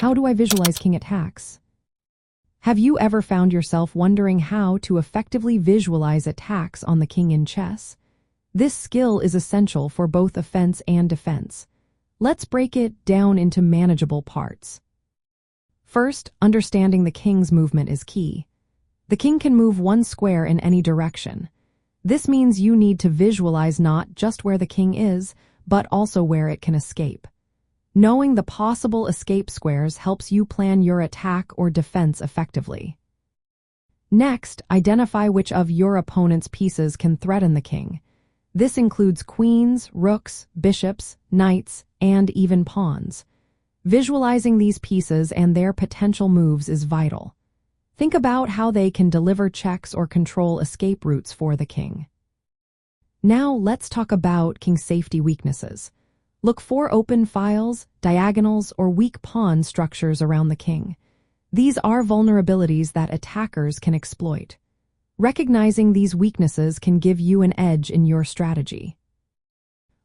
How do I visualize king attacks? Have you ever found yourself wondering how to effectively visualize attacks on the king in chess? This skill is essential for both offense and defense. Let's break it down into manageable parts. First, understanding the king's movement is key. The king can move one square in any direction. This means you need to visualize not just where the king is, but also where it can escape. Knowing the possible escape squares helps you plan your attack or defense effectively. Next, identify which of your opponent's pieces can threaten the king. This includes queens, rooks, bishops, knights, and even pawns. Visualizing these pieces and their potential moves is vital. Think about how they can deliver checks or control escape routes for the king. Now let's talk about king's safety weaknesses. Look for open files, diagonals, or weak pawn structures around the king. These are vulnerabilities that attackers can exploit. Recognizing these weaknesses can give you an edge in your strategy.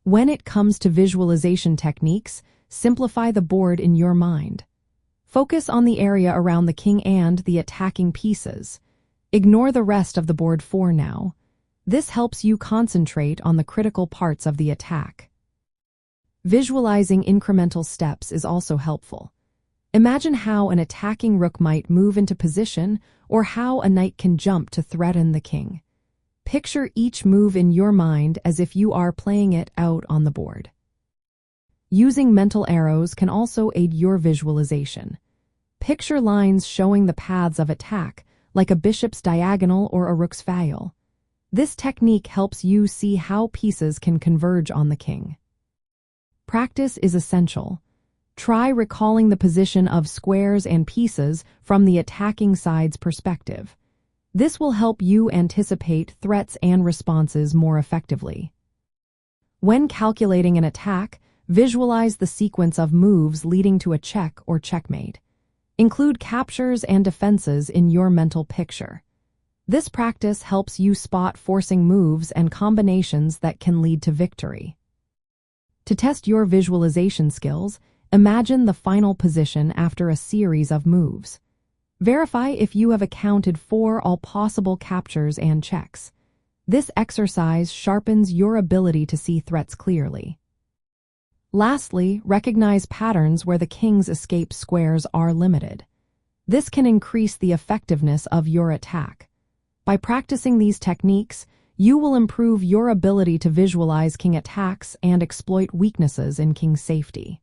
When it comes to visualization techniques, simplify the board in your mind. Focus on the area around the king and the attacking pieces. Ignore the rest of the board for now. This helps you concentrate on the critical parts of the attack. Visualizing incremental steps is also helpful. Imagine how an attacking rook might move into position or how a knight can jump to threaten the king. Picture each move in your mind as if you are playing it out on the board. Using mental arrows can also aid your visualization. Picture lines showing the paths of attack, like a bishop's diagonal or a rook's file. This technique helps you see how pieces can converge on the king. Practice is essential. Try recalling the position of squares and pieces from the attacking side's perspective. This will help you anticipate threats and responses more effectively. When calculating an attack, visualize the sequence of moves leading to a check or checkmate. Include captures and defenses in your mental picture. This practice helps you spot forcing moves and combinations that can lead to victory. To test your visualization skills, imagine the final position after a series of moves. Verify if you have accounted for all possible captures and checks. This exercise sharpens your ability to see threats clearly. Lastly, recognize patterns where the king's escape squares are limited. This can increase the effectiveness of your attack. By practicing these techniques, you will improve your ability to visualize king attacks and exploit weaknesses in king's safety.